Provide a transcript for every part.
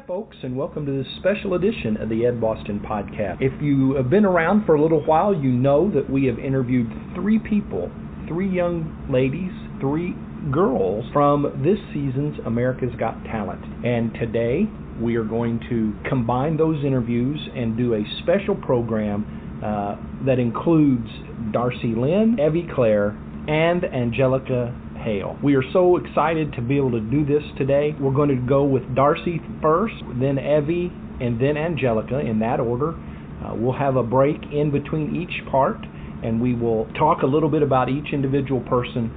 Hi, folks, and welcome to this special edition of the Ed Boston Podcast. If you have been around for a little while, you know that we have interviewed three people, three young ladies, three girls from this season's America's Got Talent. And today, we are going to combine those interviews and do a special program that includes Darci Lynne, Evie Claire, and Angelica Hale. We are so excited to be able to do this today. We're going to go with Darci first, then Evie, and then Angelica in that order. We'll have a break in between each part, and we will talk a little bit about each individual person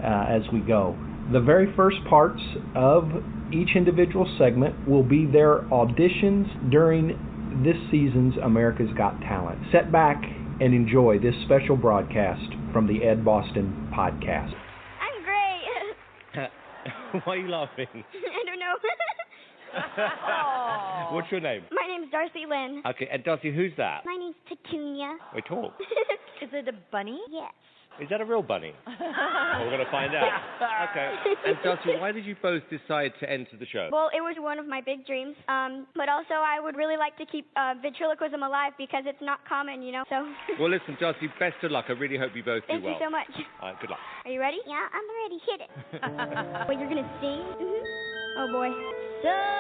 as we go. The very first parts of each individual segment will be their auditions during this season's America's Got Talent. Sit back and enjoy this special broadcast from the Ed Boston Podcast. Why are you laughing? I don't know. What's your name? My name's Darci Lynne. Okay, and Darci, who's that? My name's Petunia. Wait, talk. Is it a bunny? Yes. Is that a real bunny? Well, we're going to find out. Okay. And Darci, why did you both decide to enter the show? Well, it was one of my big dreams. But also I would really like to keep ventriloquism alive because it's not common, you know. So. Well, listen, Darci, best of luck. I really hope you both do well. Thank you so much. All right, good luck. Are you ready? Yeah, I'm ready. Hit it. Wait, you're going to sing? Mm-hmm. Oh, boy. Summertime.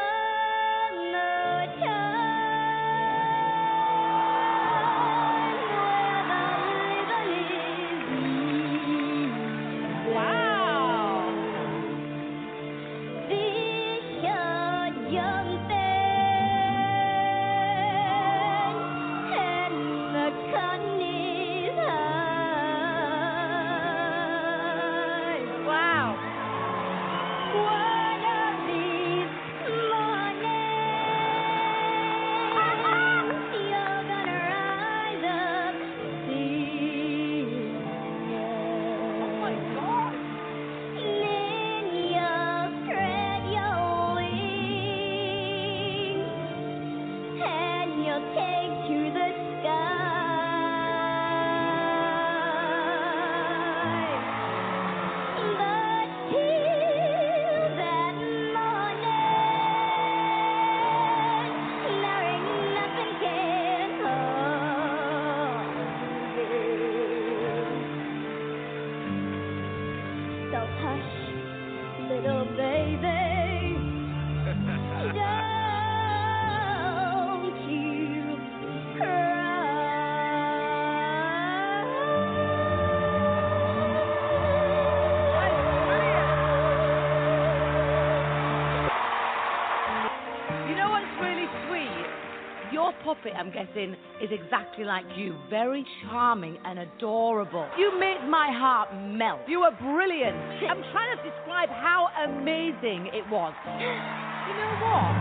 Puppet, I'm guessing, is exactly like you. Very charming and adorable. You made my heart melt. You were brilliant. I'm trying to describe how amazing it was. You know what?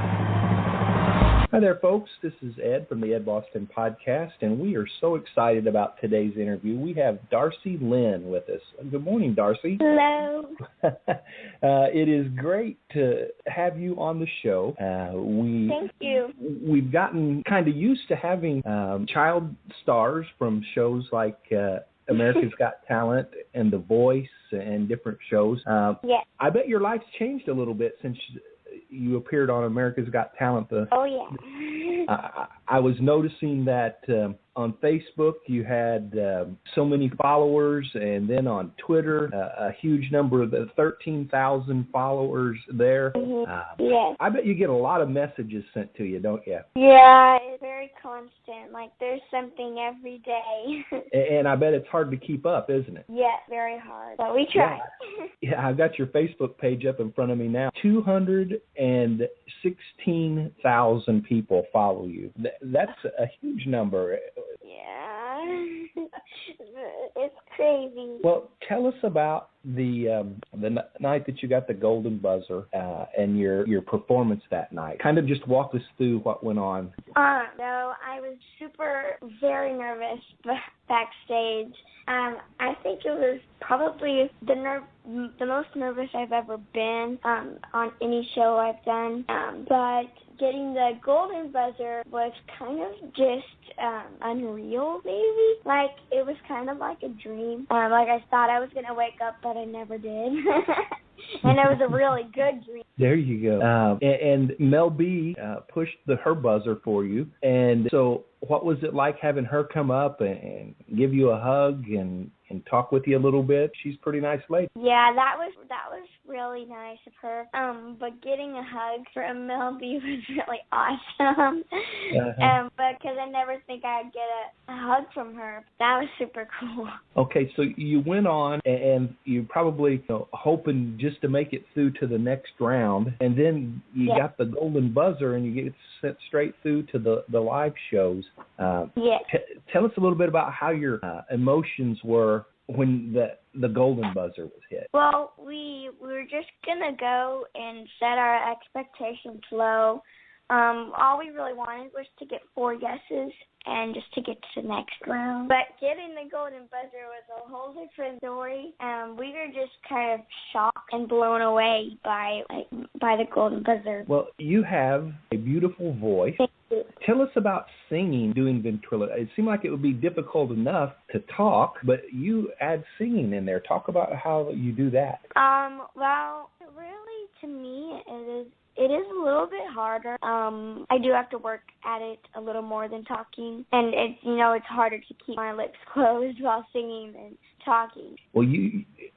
Hi there, folks. This is Ed from the Ed Boston Podcast, and we are so excited about today's interview. We have Darci Lynne with us. Good morning, Darci. Hello. It is great to have you on the show. Thank you. We've gotten kind of used to having child stars from shows like America's Got Talent and The Voice and different shows. Yes. I bet your life's changed a little bit since you appeared on America's Got Talent. Oh, yeah. I was noticing that on Facebook you had so many followers, and then on Twitter a huge number of 13,000 followers there. Mm-hmm. Yes. I bet you get a lot of messages sent to you, don't you? Yeah, it's very constant. Like, there's something every day. And I bet it's hard to keep up, isn't it? Yes, very hard. But we try. Yeah, I've got your Facebook page up in front of me now. 216,000 people follow you. That's a huge number. Yeah, it's crazy. Well, tell us about the night that you got the Golden Buzzer and your performance that night. Kind of just walk us through what went on. No, I was very nervous backstage. I think it was probably the most nervous I've ever been on any show I've done. But getting the Golden Buzzer was kind of just unreal, maybe. Like, it was kind of like a dream. Like, I thought I was going to wake up, but I never did. And it was a really good dream. There you go. And Mel B pushed her buzzer for you. And so what was it like having her come up and give you a hug and talk with you a little bit? She's a pretty nice lady. Yeah, that was really nice of her. But getting a hug from Mel B was really awesome. Because I never think I'd get a hug from her. That was super cool. Okay, so you went on and you probably hoping just to make it through to the next round, and then you got the golden buzzer and you get sent straight through to the live shows. Tell us a little bit about how your emotions were when the golden buzzer was hit. Well, we were just gonna go and set our expectations low. All we really wanted was to get 4 yeses and just to get to the next round. But getting the golden buzzer was a whole different story. We were just kind of shocked and blown away by the golden buzzer. Well, you have a beautiful voice. Thank you. Tell us about singing, doing ventriloquism. It seemed like it would be difficult enough to talk, but you add singing in there. Talk about how you do that. Well, really, to me, it is a little bit harder. I do have to work at it a little more than talking, and it's harder to keep my lips closed while singing than talking. Well,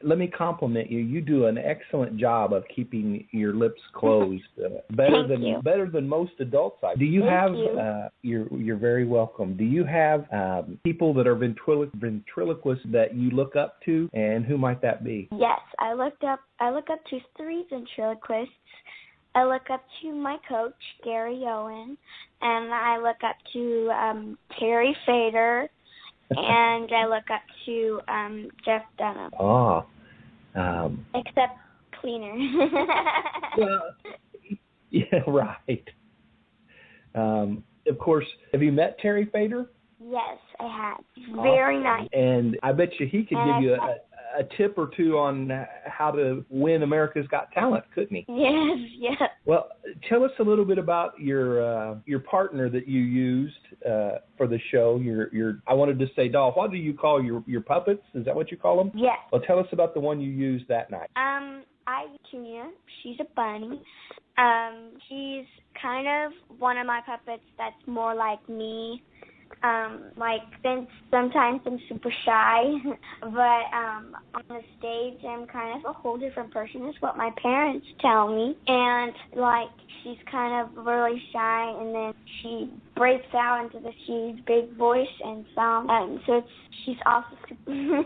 let me compliment you. You do an excellent job of keeping your lips closed, better than most adults. Do you have? You're very welcome. Do you have people that are ventriloquists that you look up to, and who might that be? Yes, I look up to 3 ventriloquists. I look up to my coach, Gary Owen, and I look up to Terry Fader, and I look up to Jeff Dunham. Except Cleaner. Well, yeah, right. Of course, have you met Terry Fader? Yes, I have. Very nice. And I bet you he could give you a tip or two on how to win America's Got Talent, couldn't he? Yes. Well, tell us a little bit about your partner that you used for the show. I wanted to say doll. What do you call your puppets? Is that what you call them? Yes. Well, tell us about the one you used that night. Petunia. She's a bunny. She's kind of one of my puppets that's more like me. Since sometimes I'm super shy, but on the stage I'm kind of a whole different person is what my parents tell me. And she's kind of really shy, and then she breaks out into this huge big voice and song. She's also super.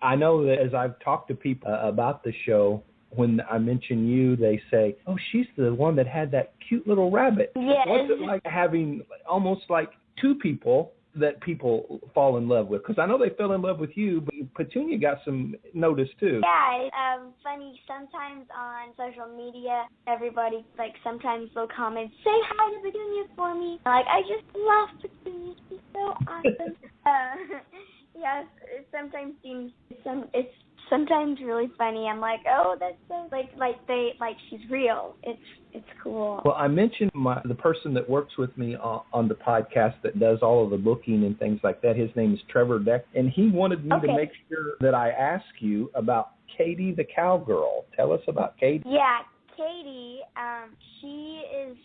I know that as I've talked to people about the show, when I mention you, they say, "Oh, she's the one that had that cute little rabbit." Yes. What's it like having almost like 2 people that people fall in love with? Because I know they fell in love with you, but Petunia got some notice too. Yeah, it's funny. Sometimes on social media, everybody, sometimes they'll comment, "Say hi to Petunia for me." I just love Petunia. She's so awesome. Yes, it sometimes seems, it's sometimes really funny. I'm like, oh, that's so, she's real. It's cool. Well, I mentioned the person that works with me on the podcast that does all of the booking and things like that. His name is Trevor Deck, and he wanted me to make sure that I ask you about Katie the cowgirl. Tell us about Katie. Yeah, Katie, she is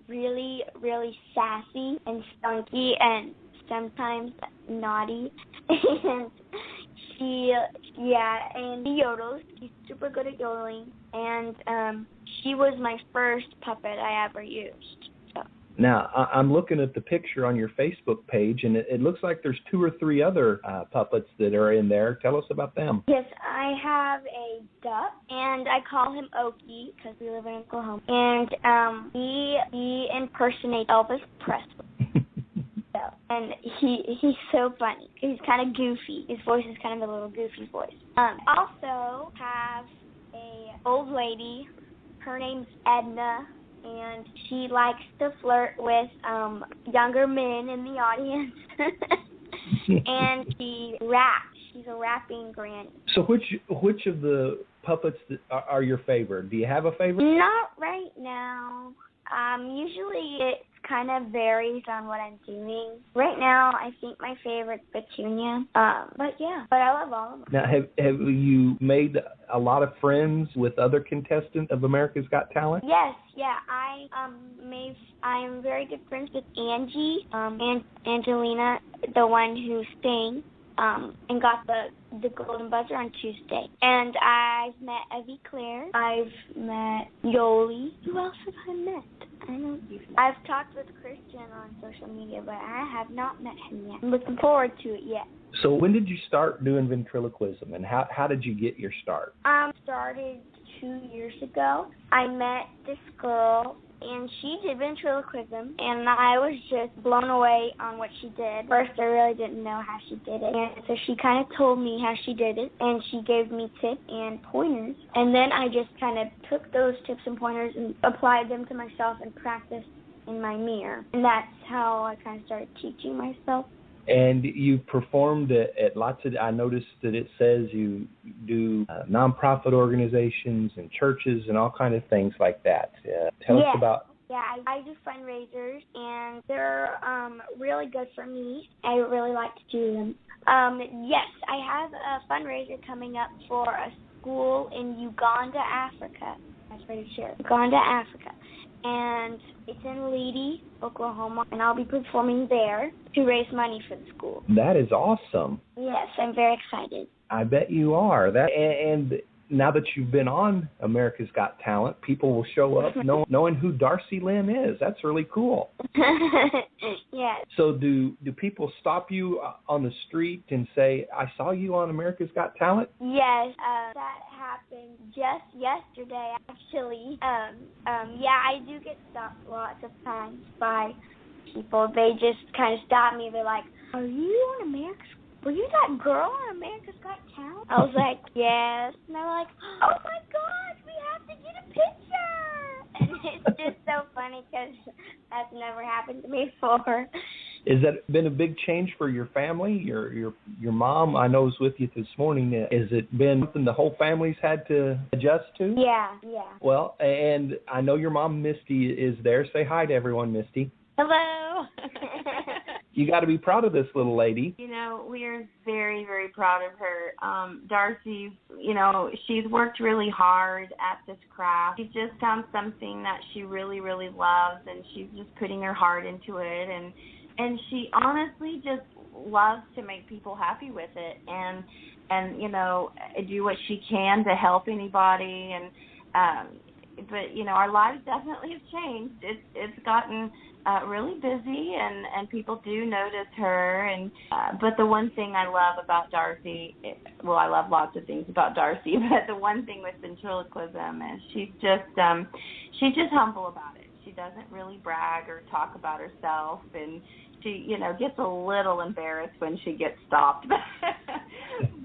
really, really sassy and spunky and sometimes naughty. And she yodels. She's super good at yodeling. And she was my first puppet I ever used. So. Now, I'm looking at the picture on your Facebook page, and it looks like there's 2 or 3 other puppets that are in there. Tell us about them. Yes, I have a duck, and I call him Okie because we live in Oklahoma. And he impersonates Elvis Presley. And he's so funny. He's kind of goofy. His voice is kind of a little goofy voice. Also have a old lady. Her name's Edna, and she likes to flirt with younger men in the audience. And she raps. She's a rapping granny. So which of the puppets are your favorite? Do you have a favorite? Not right now. Usually it's kind of varies on what I'm doing. Right now, I think my favorite's Petunia. But I love all of them. Now, have you made a lot of friends with other contestants of America's Got Talent? Yes, yeah. I'm very good friends with Angie, and Angelina, the one who sang, and got the Golden Buzzer on Tuesday. And I've met Evie Claire. I've met Yoli. Who else have I met? I've talked with Christian on social media, but I have not met him yet. I'm looking forward to it yet. So when did you start doing ventriloquism, and how did you get your start? Started 2 years ago. I met this girl, and she did ventriloquism, and I was just blown away on what she did. First, I really didn't know how she did it, and so she kind of told me how she did it, and she gave me tips and pointers, and then I just kind of took those tips and pointers and applied them to myself and practiced in my mirror, and that's how I kind of started teaching myself. And you performed at lots of, I noticed that it says you do nonprofit organizations and churches and all kind of things like that. Tell us about. Yeah, I do fundraisers, and they're really good for me. I really like to do them. Yes, I have a fundraiser coming up for a school in Uganda, Africa. I was ready to share. Uganda, Africa. And it's in Leedy, Oklahoma, and I'll be performing there to raise money for the school. That is awesome. Yes, I'm very excited. I bet you are. And now that you've been on America's Got Talent, people will show up knowing who Darci Lynne is. That's really cool. Yes. So do people stop you on the street and say, I saw you on America's Got Talent? Yes, that happened just yesterday, actually. I do get stopped lots of times by people. They just kind of stop me. They're like, are you on were you that girl on America's Got Talent? I was like, yes. And they're like, oh my gosh, we have to get a picture. And it's just so funny because that's never happened to me before. Has that been a big change for your family? Your mom, I know, was with you this morning. Has it been something the whole family's had to adjust to? Yeah. Well, and I know your mom, Misty, is there. Say hi to everyone, Misty. Hello. You got to be proud of this little lady. You know, we are very, very proud of her. Darci, she's worked really hard at this craft. She's just found something that she really, really loves, and she's just putting her heart into it. And she honestly just loves to make people happy with it and do what she can to help anybody. But our lives definitely have changed. It's gotten really busy, and people do notice her. But the one thing I love about Darci, I love lots of things about Darci, but the one thing with ventriloquism is she's just humble about it. She doesn't really brag or talk about herself, and she, gets a little embarrassed when she gets stopped.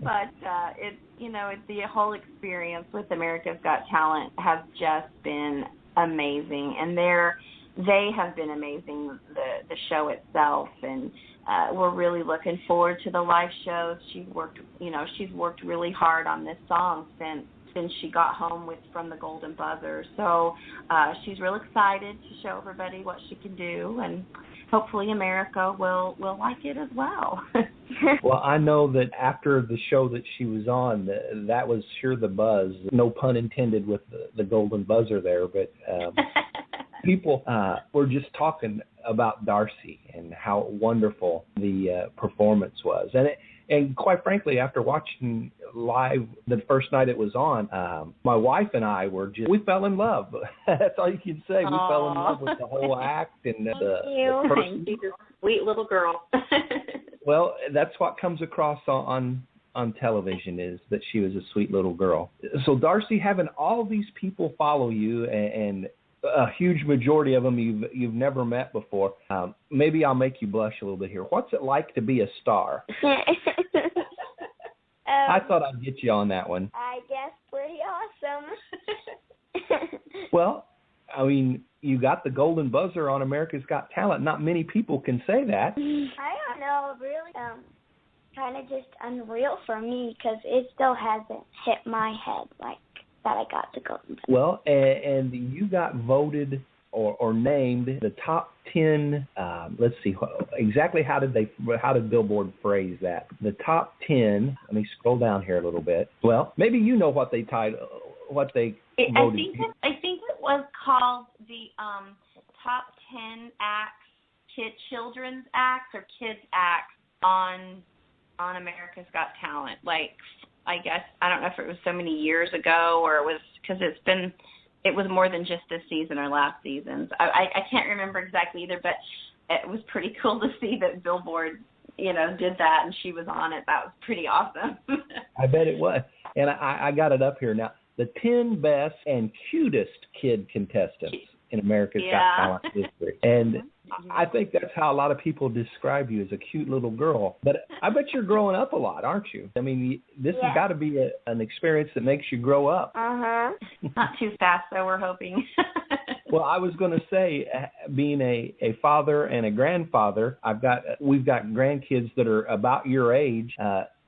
But it's the whole experience with America's Got Talent has just been amazing, and they have been amazing, the show itself, and we're really looking forward to the live shows. She's worked really hard on this song since she got home from the Golden Buzzer. So she's real excited to show everybody what she can do, and hopefully America will like it as well. Well, I know that after the show that she was on, that was sure the buzz. No pun intended with the Golden Buzzer there, but people were just talking about Darci and how wonderful the performance was. And quite frankly, after watching live the first night it was on, my wife and I we fell in love. That's all you can say. We fell in love with the whole act and the person. She's a sweet little girl. Well, that's what comes across on television, is that she was a sweet little girl. So, Darci, having all these people follow you and a huge majority of them you've never met before, maybe I'll make you blush a little bit here. What's it like to be a star? I thought I'd get you on that one. I guess pretty awesome. Well, I mean, you got the Golden Buzzer on America's Got Talent. Not many people can say that. I don't know, really, kind of just unreal for me because it still hasn't hit my head like that I got the Golden Buzzer. Well, and you got voted or named the top 10, let's see, exactly how did Billboard phrase that? The top 10, let me scroll down here a little bit. Well, maybe you know what they voted. I think it was called the top 10 acts, children's acts or kids acts on America's Got Talent. Like, I guess, I don't know if it was so many years ago or it was, because it was more than just this season or last season's. I can't remember exactly either, but it was pretty cool to see that Billboard, did that and she was on it. That was pretty awesome. I bet it was. And I got it up here now. The 10 best and cutest kid contestants in America's Got Talent history. And I think that's how a lot of people describe you, as a cute little girl. But I bet you're growing up a lot, aren't you? I mean, this has got to be an experience that makes you grow up. Uh-huh. Not too fast, though, we're hoping. Well, I was going to say, being a father and a grandfather, we've got grandkids that are about your age.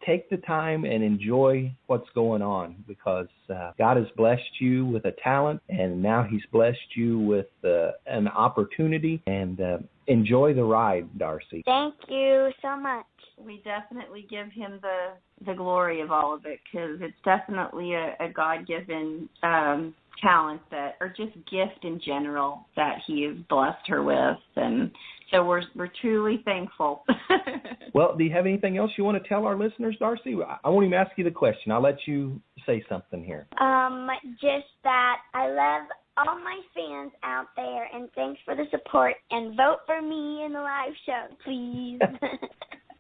Take the time and enjoy what's going on, because God has blessed you with a talent, and now He's blessed you with an opportunity. And enjoy the ride, Darci. Thank you so much. We definitely give Him the glory of all of it, because it's definitely a God-given talent or just gift in general that He has blessed her with, and so we're truly thankful. Well, do you have anything else you want to tell our listeners, Darci? I won't even ask you the question. I'll let you say something here. Just that I love all my fans out there, and thanks for the support, and vote for me in the live show, please.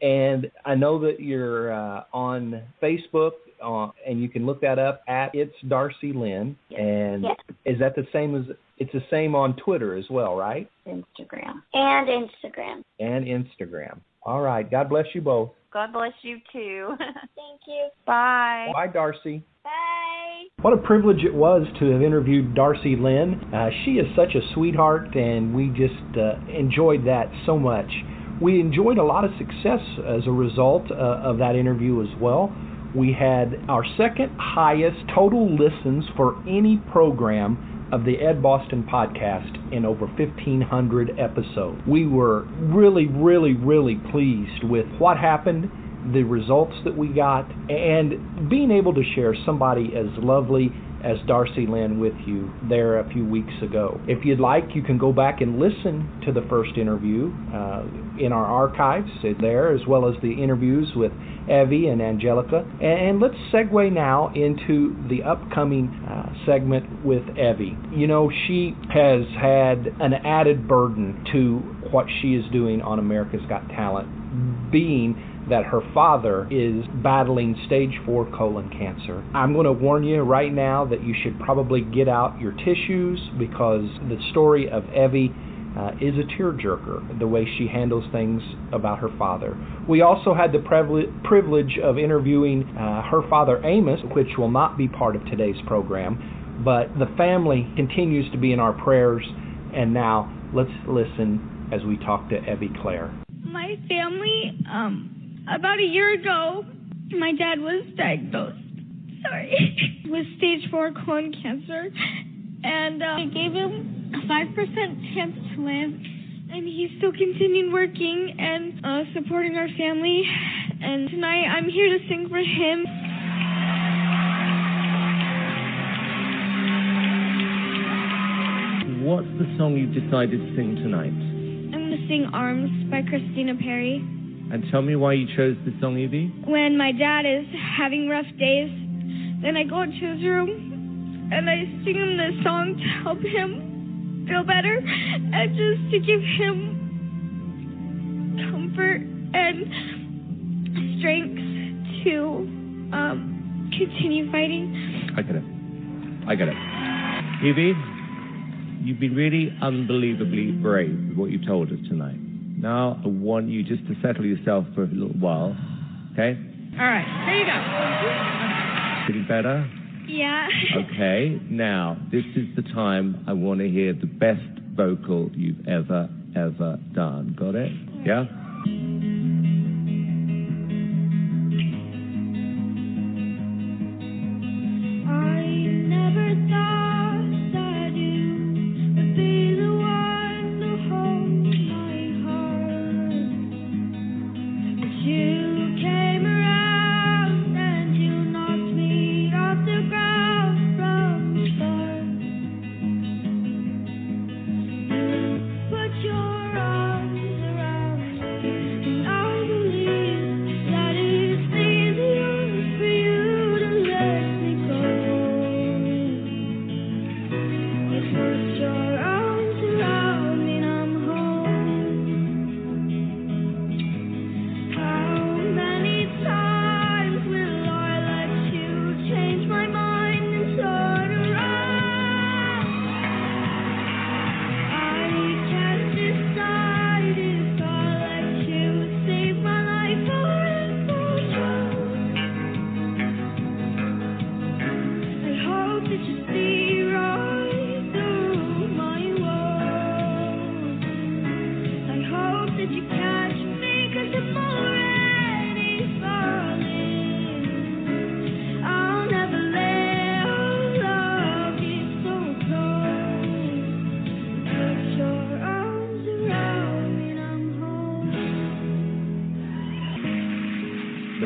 And I know that you're on Facebook, and you can look that up at It's Darci Lynne. And is that the same as it's the same on Twitter as well, right? Instagram. And Instagram. All right. God bless you both. God bless you too. Thank you. Bye. Bye, Darci. Bye. What a privilege it was to have interviewed Darci Lynne. She is such a sweetheart, and we just enjoyed that so much. We enjoyed a lot of success as a result of that interview as well. We had our second highest total listens for any program of the Ed Boston podcast in over 1,500 episodes. We were really, really, really pleased with what happened, the results that we got, and being able to share somebody as lovely as Darci Lynne with you there a few weeks ago. If you'd like, you can go back and listen to the first interview in our archives there, as well as the interviews with Evie and Angelica. And let's segue now into the upcoming segment with Evie. She has had an added burden to what she is doing on America's Got Talent, being that her father is battling stage 4 colon cancer. I'm going to warn you right now that you should probably get out your tissues, because the story of Evie is a tearjerker, the way she handles things about her father. We also had the privilege of interviewing her father, Amos, which will not be part of today's program, but the family continues to be in our prayers. And now let's listen as we talk to Evie Claire. My family, about a year ago, my dad was diagnosed, with stage 4 colon cancer, and they gave him a 5% chance to live, and he's still continuing working and supporting our family, and tonight I'm here to sing for him. What's the song you've decided to sing tonight? I'm going to sing Arms by Christina Perri. And tell me why you chose this song, Evie. When my dad is having rough days, then I go into his room and I sing him this song to help him feel better and just to give him comfort and strength to continue fighting. I get it. Evie, you've been really unbelievably brave with what you've told us tonight. Now I want you just to settle yourself for a little while, okay? All right, there you go. Feeling better? Yeah. Okay, now this is the time I want to hear the best vocal you've ever done. Got it? Yeah? I never thought that you would be the one.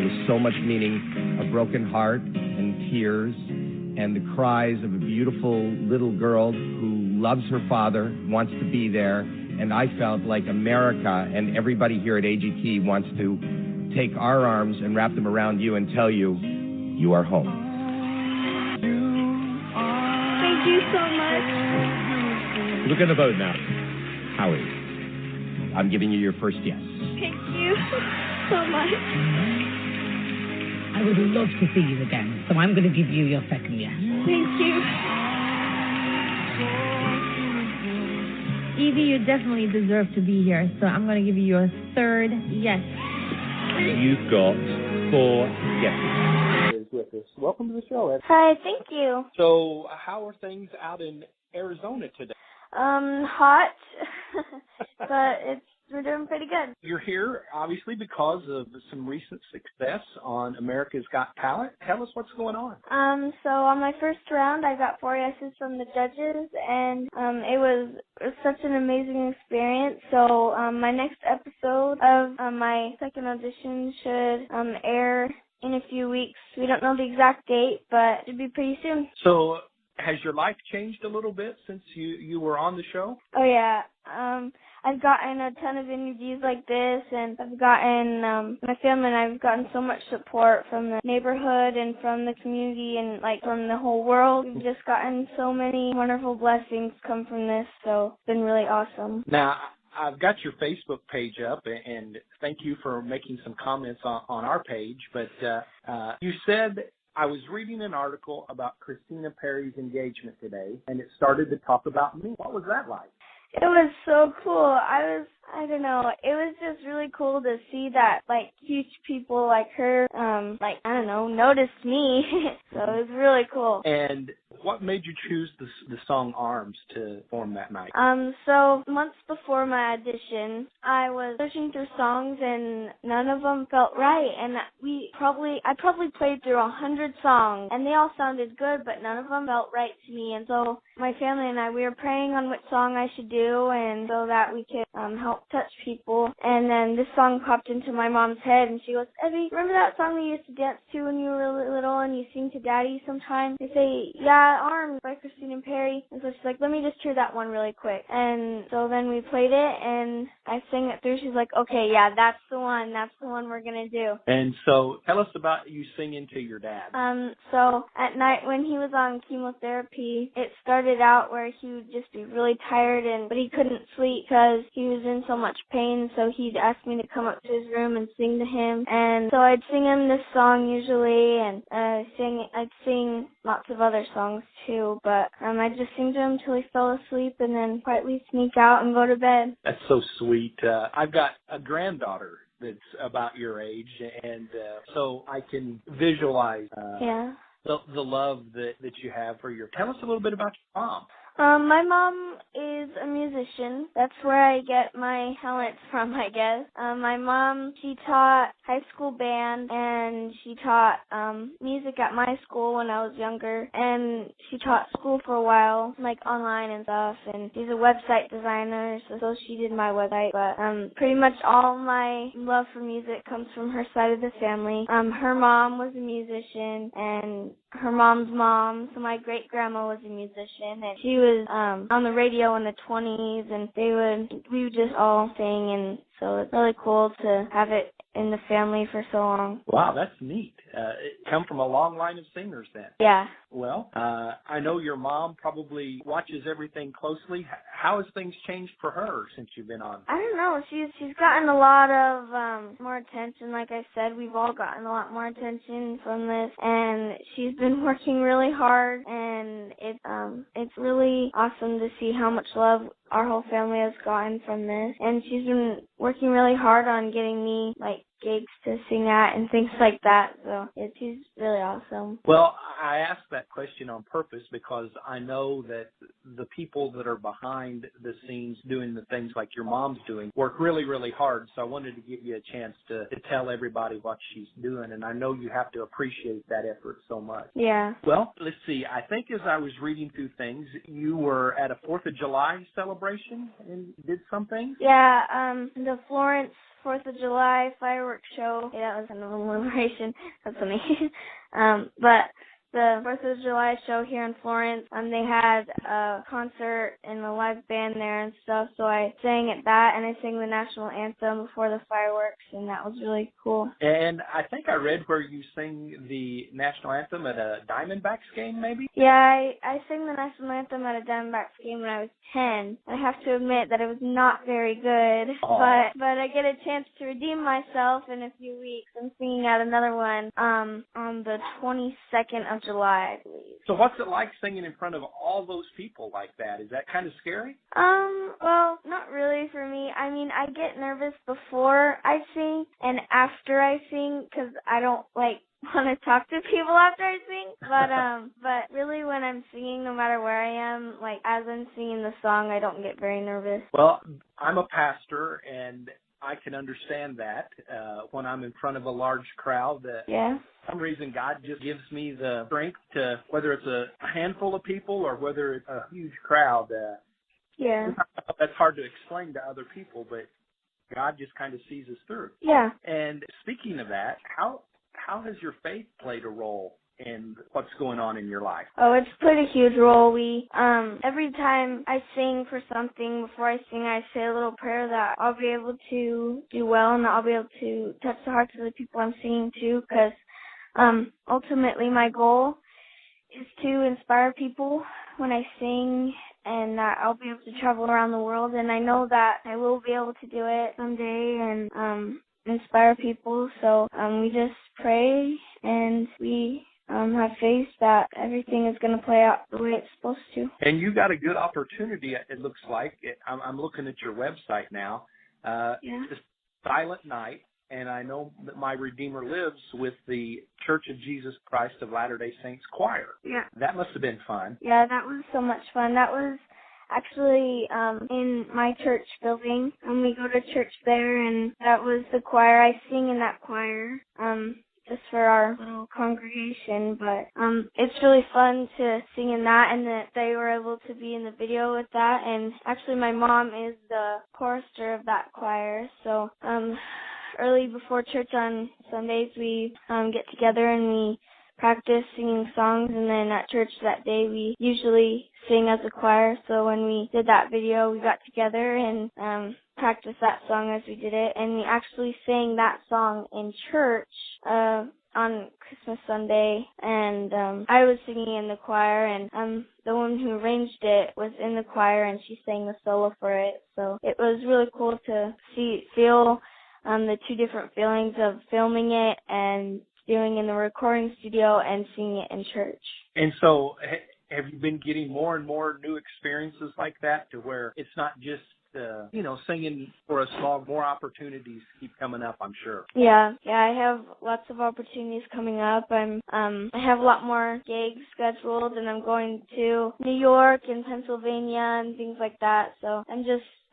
with so much meaning, a broken heart and tears and the cries of a beautiful little girl who loves her father, wants to be there, and I felt like America and everybody here at AGT wants to take our arms and wrap them around you and tell you, you are home. Thank you so much. We're going to vote now. Howie, I'm giving you your first yes. Thank you so much. I would love to see you again, so I'm going to give you your second yes. Thank you. Evie, you definitely deserve to be here, so I'm going to give you your third yes. You've got 4 yeses. With us. Welcome to the show, Ed. Hi, thank you. So, how are things out in Arizona today? Hot, but we're doing pretty good. You're here, obviously, because of some recent success on America's Got Talent. Tell us what's going on. So on my first round, I got 4 yeses from the judges, and it was such an amazing experience. So my next episode of my second audition should air in a few weeks. We don't know the exact date, but it should be pretty soon. So, has your life changed a little bit since you were on the show? Oh, yeah. I've gotten a ton of interviews like this, and I've gotten, my family and I've gotten so much support from the neighborhood and from the community and, like, from the whole world. We've just gotten so many wonderful blessings come from this, so it's been really awesome. Now, I've got your Facebook page up, and thank you for making some comments on our page, but you said, I was reading an article about Christina Perry's engagement today, and it started to talk about me. What was that like? It was so cool. I don't know, it was just really cool to see that, like, huge people like her, noticed me. So it was really cool. And what made you choose the song Arms to perform that night? So months before my audition, I was searching through songs and none of them felt right. And I probably played through 100 songs and they all sounded good, but none of them felt right to me. And so my family and I, we were praying on which song I should do, and so that we could help touch people. And then this song popped into my mom's head, and she goes, Evie, remember that song we used to dance to when you were little and you sing to Daddy sometimes? I say, yeah, Arms by Christina Perry. And so she's like, let me just hear that one really quick. And so then we played it, and I sang it through. She's like, okay, yeah, that's the one we're going to do. And so tell us about you singing to your dad. So at night when he was on chemotherapy, it started out where he would just be really tired, but he couldn't sleep because he was in so much pain. So he'd ask me to come up to his room and sing to him. And so I'd sing him this song usually, and I'd sing lots of other songs too. But I'd just sing to him till he fell asleep, and then quietly sneak out and go to bed. That's so sweet. I've got a granddaughter that's about your age, and so I can visualize the love that you have for your. Tell us a little bit about your mom. My mom is a musician. That's where I get my talents from, I guess. My mom, she taught high school band, and she taught music at my school when I was younger, and she taught school for a while, like online and stuff, and she's a website designer, so she did my website. But pretty much all my love for music comes from her side of the family. Her mom was a musician, and her mom's mom, so my great-grandma was a musician, and she was on the radio in the 20s, and we would just all sing, and so it's really cool to have it in the family for so long. Wow, that's neat. It come from a long line of singers then. Yeah. Well, I know your mom probably watches everything closely. How has things changed for her since you've been on? I don't know. She's gotten a lot of more attention. Like I said, we've all gotten a lot more attention from this, and she's been working really hard, and it's really awesome to see how much love our whole family has gotten from this. And she's been working really hard on getting me, like, gigs to sing at and things like that. So she's really awesome. Well, I asked that question on purpose because I know that the people that are behind the scenes doing the things like your mom's doing work really, really hard. So I wanted to give you a chance to tell everybody what she's doing, and I know you have to appreciate that effort so much. Yeah. Well, let's see. I think as I was reading through things, you were at a 4th of July celebration and did something? Yeah, the Florence 4th of July fireworks fireworks show. Yeah, that was an alliteration. That's funny. But the 4th of July show here in Florence, they had a concert and a live band there and stuff, so I sang at that, and I sang the national anthem before the fireworks, and that was really cool. And I think I read where you sang the national anthem at a Diamondbacks game, maybe? Yeah, I sang the national anthem at a Diamondbacks game when I was 10. I have to admit that it was not very good, but I get a chance to redeem myself in a few weeks. I'm singing at another one on the 22nd of July, I believe. So what's it like singing in front of all those people like that? Is that kind of scary? Well, not really for me. I mean, I get nervous before I sing and after I sing because I don't want to talk to people after I sing. But really when I'm singing, no matter where I am, as I'm singing the song, I don't get very nervous. Well, I'm a pastor, and I can understand that when I'm in front of a large crowd. For some reason, God just gives me the strength to, whether it's a handful of people or whether it's a huge crowd. That's hard to explain to other people, but God just kind of sees us through. Yeah. And speaking of that, how has your faith played a role in what's going on in your life? Oh, it's played a huge role. Every time I sing for something, before I sing, I say a little prayer that I'll be able to do well and I'll be able to touch the hearts of the people I'm singing to, because ultimately my goal is to inspire people when I sing, and that I'll be able to travel around the world, and I know that I will be able to do it someday and inspire people. So we just pray and we have faith that everything is going to play out the way it's supposed to. And you got a good opportunity, it looks like. I'm looking at your website now. It's Silent Night, and I know that My Redeemer lives with the Church of Jesus Christ of Latter-day Saints choir. Yeah. That must have been fun. Yeah, that was so much fun. That was actually in my church building, and we go to church there, and that was the choir. I sing in that choir just for our little congregation, but it's really fun to sing in that, and that they were able to be in the video with that. And actually my mom is the chorister of that choir, so early before church on Sundays we get together and we practice singing songs, and then at church that day we usually sing as a choir. So when we did that video, we got together and practiced that song as we did it, and we actually sang that song in church on Christmas Sunday, and I was singing in the choir, and the one who arranged it was in the choir, and she sang the solo for it. So it was really cool to feel the two different feelings of filming it and doing in the recording studio and singing it in church. And so have you been getting more and more new experiences like that, to where it's not just singing for a small, more opportunities keep coming up, I'm sure? Yeah, I have lots of opportunities coming up. I have a lot more gigs scheduled, and I'm going to New York and Pennsylvania and things like that. So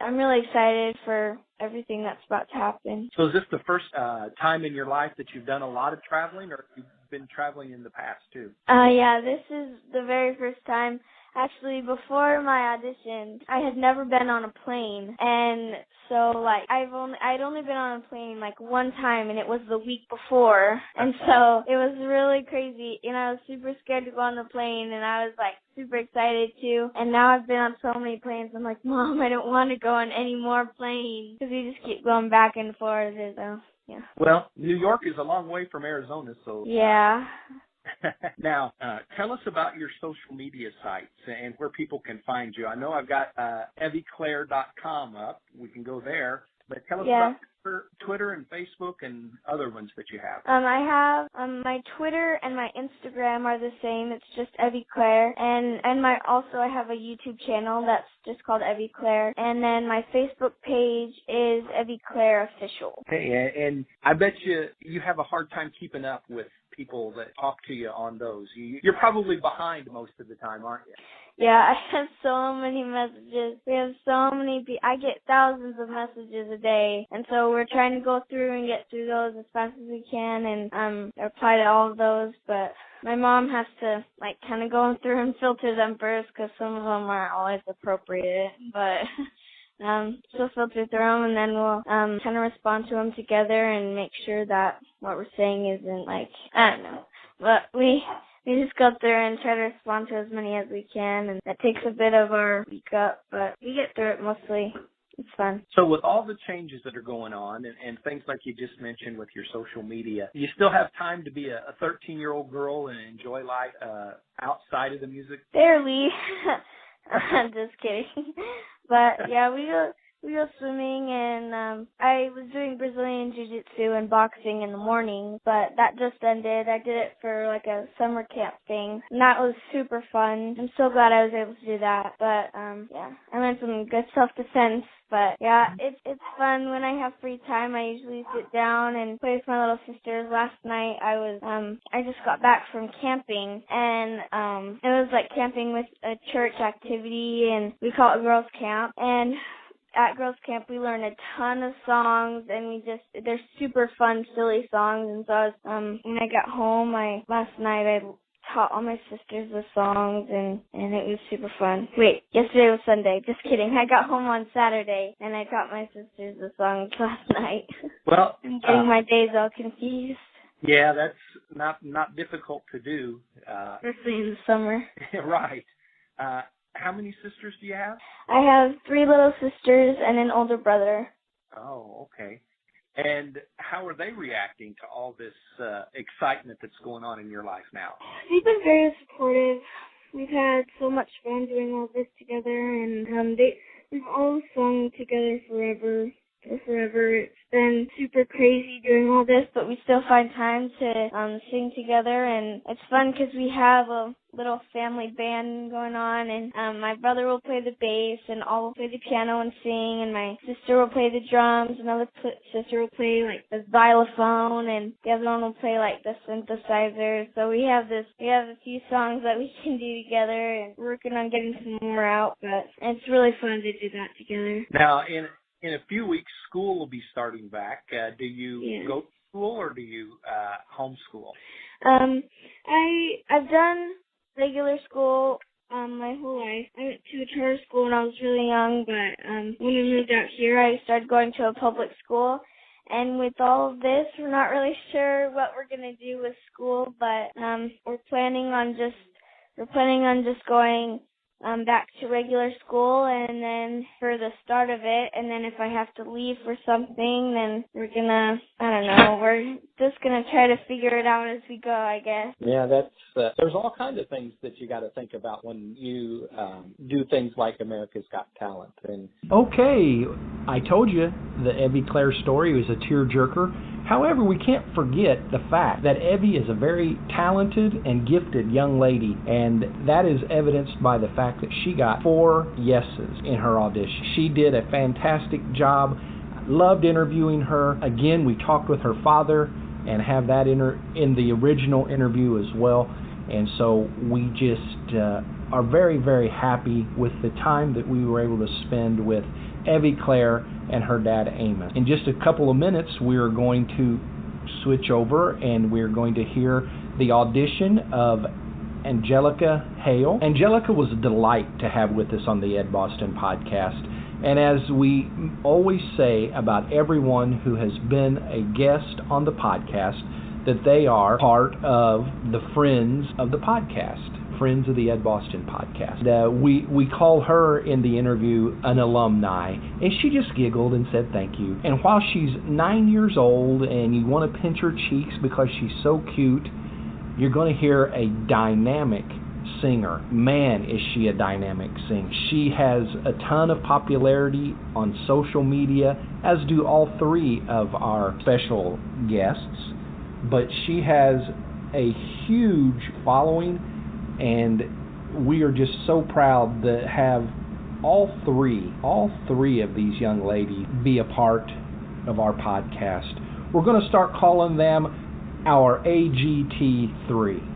I'm really excited for everything that's about to happen. So is this the first time in your life that you've done a lot of traveling, or you've been traveling in the past too? Yeah, this is the very first time. Actually, before my audition, I had never been on a plane, and so I'd only been on a plane one time, and it was the week before, and so it was really crazy, and I was super scared to go on the plane, and I was super excited too. And now I've been on so many planes, I'm like, Mom, I don't want to go on any more planes, because we just keep going back and forth. So yeah. Well, New York is a long way from Arizona, so yeah. Now, tell us about your social media sites and where people can find you. I know I've got eviclaire.com up. We can go there. But tell us about Twitter and Facebook and other ones that you have. I have my Twitter and my Instagram are the same. It's just Evie Claire, and I have a YouTube channel that's just called Evie Claire, and then my Facebook page is Evie Claire Official. Okay, and I bet you have a hard time keeping up with people that talk to you on those. You're probably behind most of the time, aren't you? Yeah, I have so many messages. We have so many I get thousands of messages a day, and so we're trying to go through and get through those as fast as we can and reply to all of those, but my mom has to kind of go through and filter them first, because some of them aren't always appropriate, but she'll filter through them, and then we'll kind of respond to them together and make sure that what we're saying isn't like, I don't know. But we just go through and try to respond to as many as we can, and that takes a bit of our week up, but we get through it mostly. It's fun. So with all the changes that are going on and things like you just mentioned with your social media, you still have time to be a 13-year-old girl and enjoy life outside of the music? Barely. I'm just kidding. But yeah, we go swimming, and I was doing Brazilian Jiu-Jitsu and boxing in the morning, but that just ended. I did it for like a summer camp thing, and that was super fun. I'm so glad I was able to do that. But yeah, I learned some good self-defense. But yeah, it's fun when I have free time. I usually sit down and play with my little sisters. Last night I just got back from camping, and it was like camping with a church activity, and we call it Girls Camp. And at Girls Camp, we learn a ton of songs, and they're super fun, silly songs. And so when I got home, last night I taught all my sisters the songs, and it was super fun. Wait, yesterday was Sunday. Just kidding. I got home on Saturday, and I taught my sisters the songs last night. Well, I'm getting my days all confused. Yeah, that's not difficult to do. Especially in the summer. Right. How many sisters do you have? I have 3 little sisters and an older brother. Oh, okay. And how are they reacting to all this excitement that's going on in your life now? They've been very supportive. We've had so much fun doing all this together, and we've all sung together forever. It's been super crazy doing all this, but we still find time to sing together, and it's fun because we have a little family band going on, and my brother will play the bass, and I'll play the piano and sing, and my sister will play the drums, another sister will play like the xylophone, and the other one will play like the synthesizer. So we have a few songs that we can do together, and we're working on getting some more out, but it's really fun to do that together. Now, in a few weeks, school will be starting back. Do you go to school, or do you homeschool? I've done regular school my whole life. I went to a charter school when I was really young, but when we moved out here, I started going to a public school. And with all of this, we're not really sure what we're going to do with school, but we're planning on just going back to regular school, and then for the start of it, and then if I have to leave for something, then we're just gonna try to figure it out as we go, I guess. Yeah, that's there's all kinds of things that you got to think about when you do things like America's Got Talent. And okay, I told you the Evie Claire story was a tearjerker. However, we can't forget the fact that Evie is a very talented and gifted young lady, and that is evidenced by the fact that she got 4 yeses in her audition. She did a fantastic job. Loved interviewing her. Again, we talked with her father and have that in the original interview as well. And so we just are very, very happy with the time that we were able to spend with Evie Claire and her dad Amos. In just a couple of minutes, we are going to switch over and we're going to hear the audition of Angelica Hale. Angelica was a delight to have with us on the Ed Boston podcast. And as we always say about everyone who has been a guest on the podcast, that they are part of the Friends of the podcast. Friends of the Ed Boston podcast. We call her in the interview an alumni, and she just giggled and said thank you. And while she's 9 years old and you want to pinch her cheeks because she's so cute, you're going to hear a dynamic singer. Man, is she a dynamic singer. She has a ton of popularity on social media, as do all 3 of our special guests, but she has a huge following, and we are just so proud to have all three of these young ladies be a part of our podcast. We're going to start calling them our AGT3.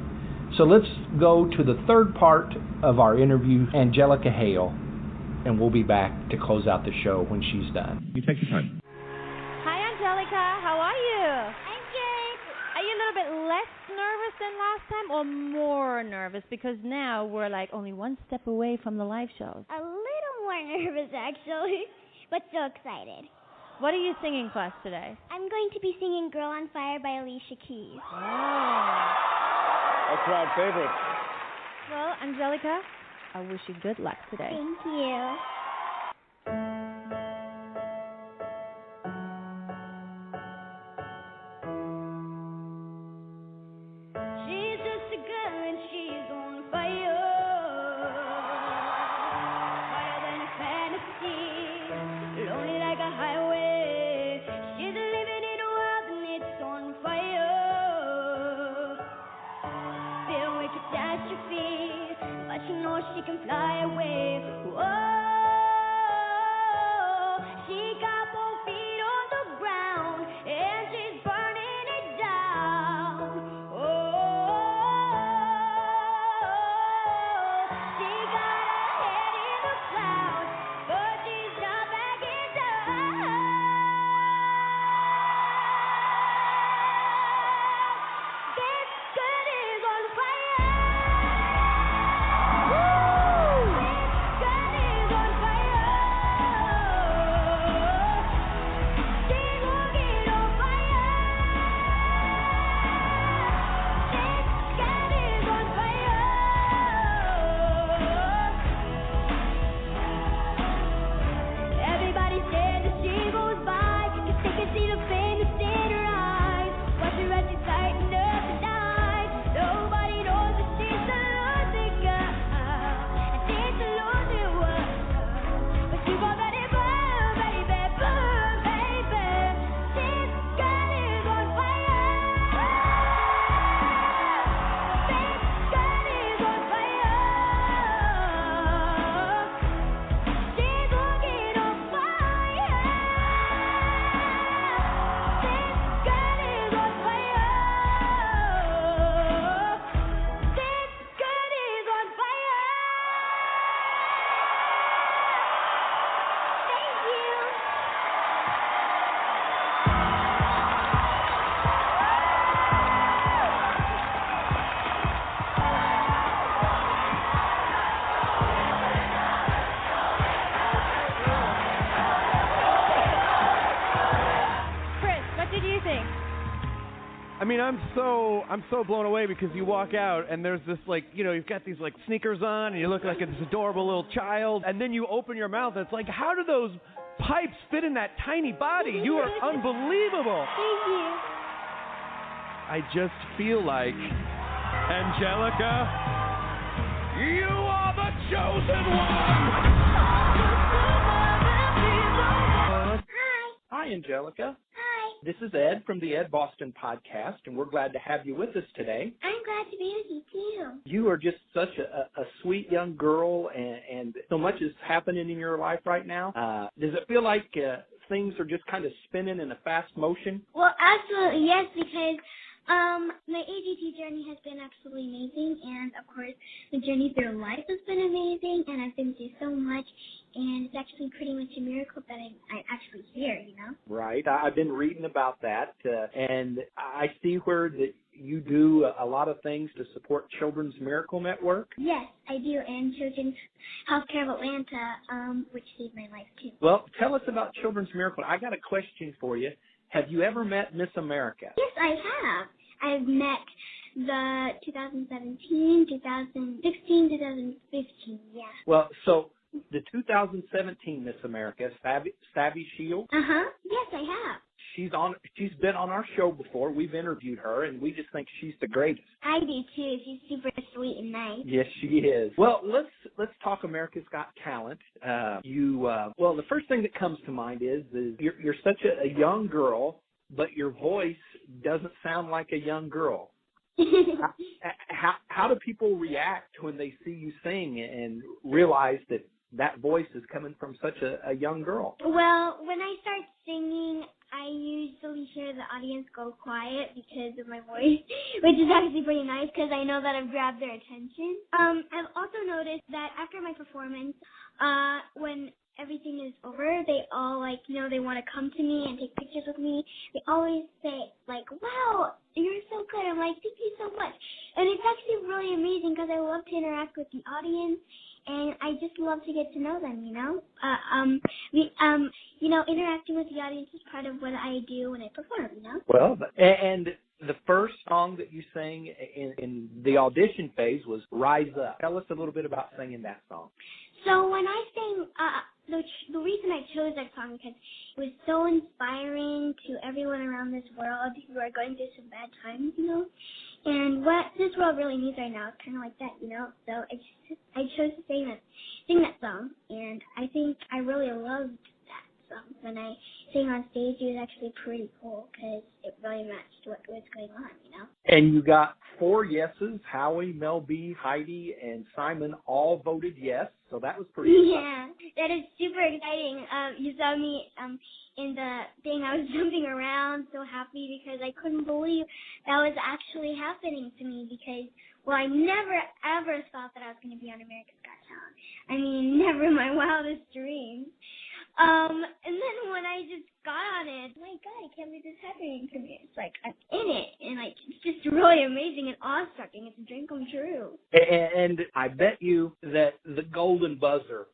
So let's go to the third part of our interview, Angelica Hale, and we'll be back to close out the show when she's done. You take your time. Hi, Angelica. How are you? I'm good. Are you a little bit less nervous than last time, or more nervous? Because now we're like only one step away from the live shows. A little more nervous, actually. but so excited. What are you singing for us today? I'm going to be singing Girl on Fire by Alicia Keys. Oh. A crowd favorite. Well, Angelica, I wish you good luck today. Thank you. She's just a girl and she's on fire. Higher than a fantasy. Lonely like a highway. She's living in a world and it's on fire. Filled with catastrophe. But she knows she can fly away. Whoa. She got both feet on the ground and she's burning it down. Oh, she got her head in the clouds, but she's not backing down. This girl is on fire. I mean, I'm so blown away because you walk out and there's this, like, you know, you've got these like sneakers on and you look like this adorable little child, and then you open your mouth and it's like, how do those pipes fit in that tiny body? You are unbelievable. Thank you. I just feel like, Angelica, you are the chosen one. Hi, Angelica. Hi. This is Ed from the Ed Boston podcast, and we're glad to have you with us today. I'm glad to be with you, too. You are just such a sweet young girl, and so much is happening in your life right now. Does it feel like things are just kind of spinning in a fast motion? Well, absolutely, yes, because my AGT journey has been absolutely amazing, and, of course, the journey through life has been amazing, and I've been through so much, and it's actually pretty much a miracle that I'm actually here, you know? Right. I've been reading about that, and I see where that you do a lot of things to support Children's Miracle Network. Yes, I do, and Children's Healthcare of Atlanta, which saved my life, too. Well, tell us about Children's Miracle. I got a question for you. Have you ever met Miss America? Yes, I have. I've met the 2017, 2016, 2015, yeah. Well, so the 2017 Miss America, Savvy Shield. Yes, I have. She's been on our show before. We've interviewed her, and we just think she's the greatest. I do too. She's super sweet and nice. Yes, she is. Well, let's talk America's Got Talent. Well, the first thing that comes to mind is you're such a young girl, but your voice doesn't sound like a young girl. How do people react when they see you sing and realize that voice is coming from such a young girl? Well, when I start singing, I usually hear the audience go quiet because of my voice, which is actually pretty nice because I know that I've grabbed their attention. I've also noticed that after my performance, when everything is over, they all, they want to come to me and take pictures with me. They always say, wow, you're so good. I'm like, thank you so much. And it's actually really amazing because I love to interact with the audience, and I just love to get to know them, you know. Interacting with the audience is part of what I do when I perform, you know. Well, and the first song that you sang in the audition phase was Rise Up. Tell us a little bit about singing that song. So when I sang, the reason I chose that song because it was so inspiring to everyone around this world who are going through some bad times, you know. And what this world really needs right now is kind of like that, you know. So I chose to sing that song, and I think I really loved that song. When I sang on stage, it was actually pretty cool because it really matched what was going on, you know. And you got 4 yeses. Howie, Mel B, Heidi, and Simon all voted yes. So that was pretty exciting. Yeah, that is super exciting. You saw me in the thing. I was jumping around so happy because I couldn't believe that was actually happening to me because, well, I never, ever thought that I was going to be on America's Got Talent. I mean, never in my wildest dreams. And then when I just got on it, my God, I can't believe this is happening to me. It's like I'm in it, and like it's just really amazing and awe-striking. It's a dream come true. And I bet you that the golden buzzer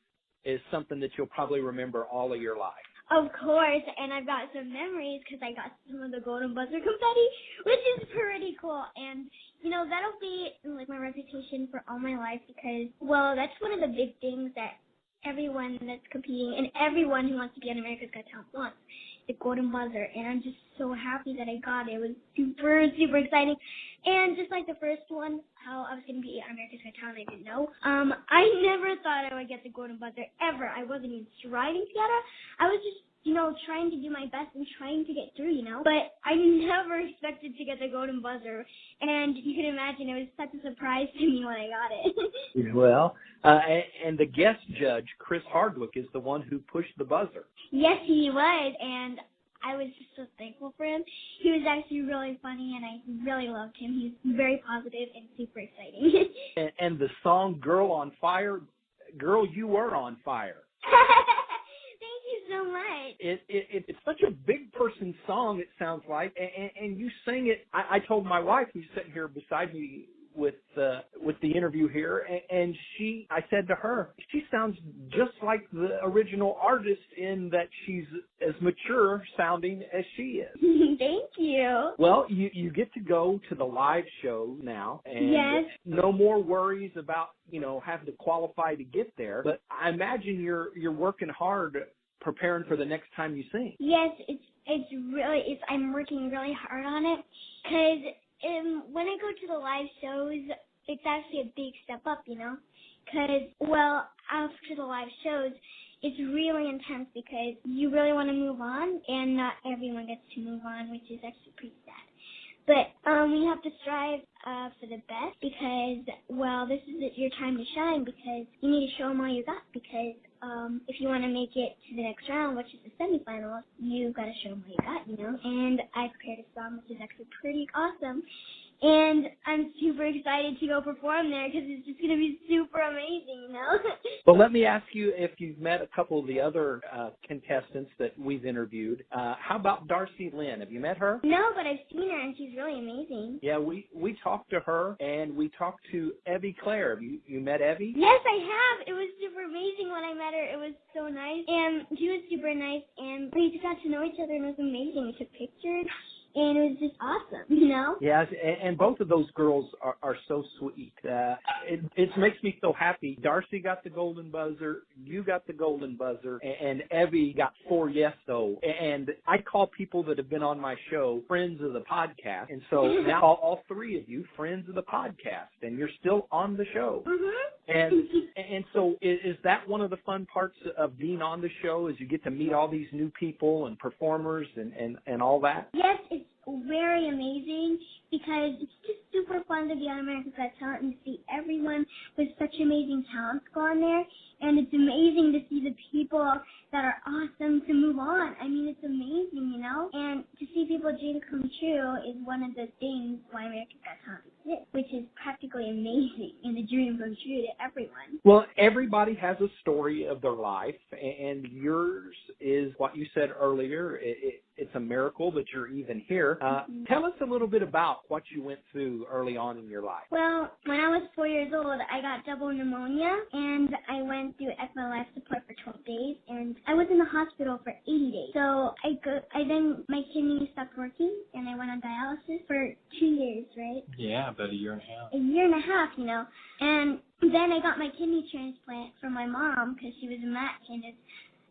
is something that you'll probably remember all of your life. Of course, and I've got some memories because I got some of the golden buzzer confetti, which is pretty cool. And, you know, that'll be like my reputation for all my life because, well, that's one of the big things that everyone that's competing and everyone who wants to be on America's Got Talent wants, the golden buzzer. And I'm just so happy that I got it. It was super, super exciting. And just like the first one, how I was going to be on America's Got Talent, I didn't know. I never thought I would get the golden buzzer ever. I wasn't even striving to get it. I was just, you know, trying to do my best and trying to get through, you know. But I never expected to get the golden buzzer. And you can imagine it was such a surprise to me when I got it. Well, and the guest judge, Chris Hardwick, is the one who pushed the buzzer. Yes, he was, and I was just so thankful for him. He was actually really funny, and I really loved him. He's very positive and super exciting. and the song Girl on Fire, girl, you were on fire. Thank you so much. It's such a big person song, it sounds like, and you sing it. I told my wife, who's sitting here beside me with the interview here, and I said to her, she sounds just like the original artist in that she's as mature sounding as she is. Thank you. Well, you get to go to the live show now, and yes. No more worries about, you know, having to qualify to get there, but I imagine you're working hard preparing for the next time you sing. Yes, I'm working really hard on it because when I go to the live shows, it's actually a big step up, you know, because, well, after the live shows, it's really intense because you really want to move on, and not everyone gets to move on, which is actually pretty sad. But you have to strive for the best because, well, this is your time to shine because you need to show them all you got because if you want to make it to the next round, which is the semifinals, you've got to show them what you got, you know. And I prepared a song which is actually pretty awesome. And I'm super excited to go perform there because it's just going to be super amazing, you know. Well, let me ask you if you've met a couple of the other contestants that we've interviewed. How about Darci Lynne? Have you met her? No, but I've seen her, and she's really amazing. Yeah, we talked to her, and we talked to Evie Claire. Have you met Evie? Yes, I have. It was super amazing when I met her. It was so nice, and she was super nice, and we just got to know each other, and it was amazing. We took pictures. And it was just awesome, you know? Yes, and both of those girls are so sweet. It makes me so happy. Darci got the golden buzzer, you got the golden buzzer, and Evie got 4 yes, though. And I call people that have been on my show friends of the podcast. And so now all 3 of you, friends of the podcast, and you're still on the show. Mm-hmm. And so is that one of the fun parts of being on the show is you get to meet all these new people and performers and all that? Yes, it's very amazing because it's just super fun to be on America's Got Talent and see everyone with such amazing talents go on there. And it's amazing to see the people that are awesome to move on. I mean, it's amazing, you know? And to see people's dreams come true is one of the things why America's Got Talent exists, which is practically amazing and a dream come true to everyone. Well, everybody has a story of their life, and yours is what you said earlier. It's a miracle that you're even here. Tell us a little bit about what you went through early on in your life. Well, when I was 4 years old, I got double pneumonia, and I went through ECMO life support for 12 days, and I was in the hospital for 80 days. So then my kidney stopped working, and I went on dialysis for 2 years, right? Yeah, about a year and a half. A year and a half, and then I got my kidney transplant from my mom because she was a match, and it's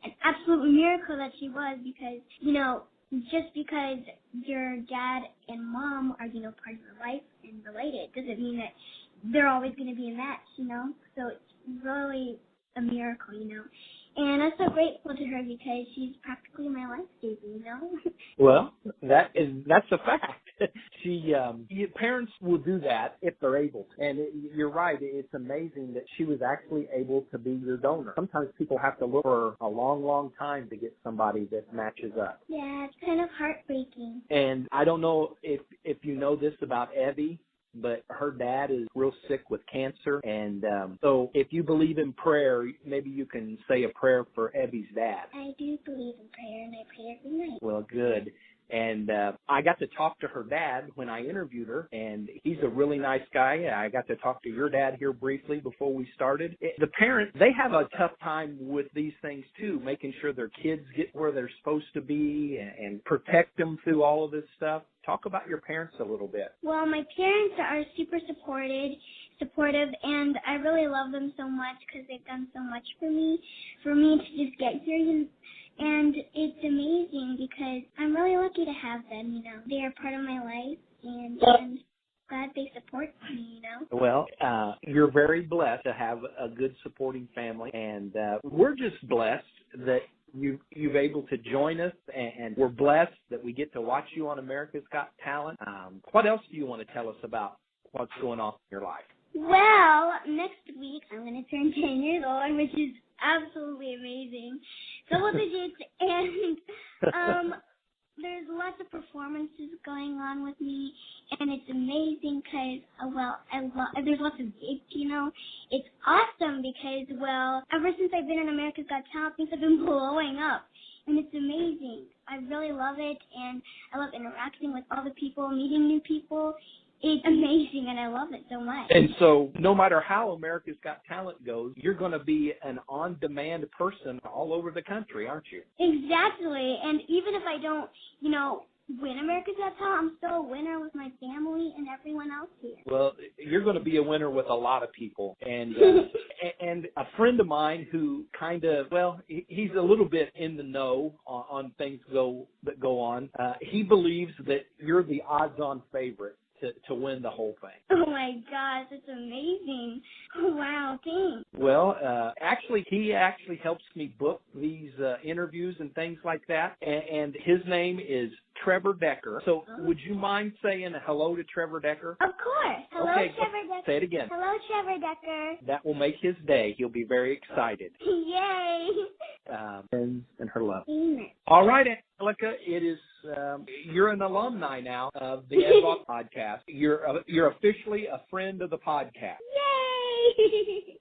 an absolute miracle that she was because, just because your dad and mom are, part of your life and related doesn't mean that they're always going to be a match, So it's really a miracle, And I'm so grateful to her because she's practically my life saver, Well, that's a fact. Parents will do that if they're able to. And you're right. It's amazing that she was actually able to be your donor. Sometimes people have to look for a long, long time to get somebody that matches up. Yeah, it's kind of heartbreaking. And I don't know if you know this about Evie, but her dad is real sick with cancer. And so if you believe in prayer, maybe you can say a prayer for Evie's dad. I do believe in prayer, and I pray every night. Well, good. And I got to talk to her dad when I interviewed her, and he's a really nice guy. I got to talk to your dad here briefly before we started. The parents, they have a tough time with these things, too, making sure their kids get where they're supposed to be and protect them through all of this stuff. Talk about your parents a little bit. Well, my parents are super supportive, and I really love them so much because they've done so much for me to just get here. And it's amazing because I'm really lucky to have them, They are part of my life, and I'm glad they support me, Well, you're very blessed to have a good supporting family, and we're just blessed that you've able to join us, and we're blessed that we get to watch you on America's Got Talent. What else do you want to tell us about what's going on in your life? Well, next week I'm going to turn 10 years old, which is absolutely amazing. Double digits, and there's lots of performances going on with me, and it's amazing because, there's lots of gigs, It's awesome because, ever since I've been in America's Got Talent, things have been blowing up, and it's amazing. I really love it, and I love interacting with all the people, meeting new people. It's amazing, and I love it so much. And so no matter how America's Got Talent goes, you're going to be an on-demand person all over the country, aren't you? Exactly. And even if I don't, win America's Got Talent, I'm still a winner with my family and everyone else here. Well, you're going to be a winner with a lot of people. And and a friend of mine who he's a little bit in the know on things that go on. He believes that you're the odds-on favorite to win the whole thing. Oh my gosh, that's amazing. Wow, thanks. Well, he actually helps me book these interviews and things like that, and his name is Trevor Decker. So would you mind saying hello to Trevor Decker? Of course. Hello, okay, Trevor Decker. Say it again. Hello, Trevor Decker. That will make his day. He'll be very excited. Yay. Friends and her love. Amen. All right, Angelica, it is you're an alumni now of the Ed Boston podcast. You're officially a friend of the podcast. Yay!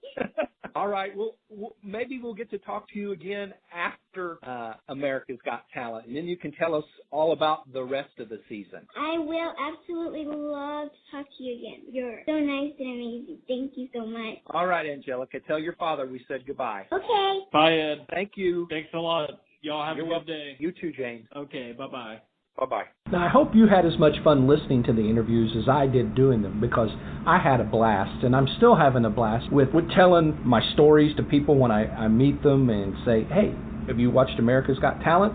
All right. Well, maybe we'll get to talk to you again after America's Got Talent, and then you can tell us all about the rest of the season. I will absolutely love to talk to you again. You're so nice and amazing. Thank you so much. All right, Angelica. Tell your father we said goodbye. Okay. Bye, Ed. Thank you. Thanks a lot. Y'all have You're a welcome. good day. You too, James. Okay, bye-bye. Bye-bye. Now, I hope you had as much fun listening to the interviews as I did doing them, because I had a blast, and I'm still having a blast with telling my stories to people when I meet them and say, hey, have you watched America's Got Talent?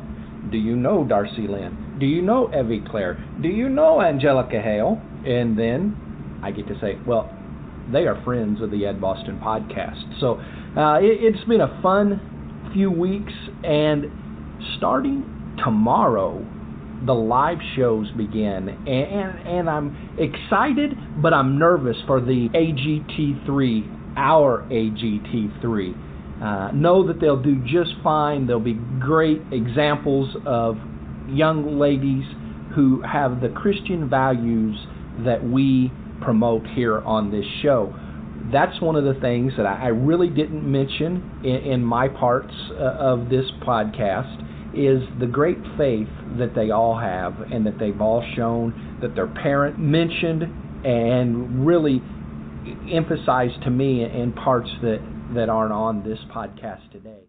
Do you know Darci Lynne? Do you know Evie Claire? Do you know Angelica Hale? And then I get to say, well, they are friends of the Ed Boston podcast. So it's been a fun few weeks, and starting tomorrow, the live shows begin, and I'm excited, but I'm nervous for the AGT3, our AGT3. Know that they'll do just fine. There'll be great examples of young ladies who have the Christian values that we promote here on this show. That's one of the things that I really didn't mention in my parts of this podcast, is the great faith that they all have and that they've all shown, that their parent mentioned and really emphasized to me in parts that aren't on this podcast today.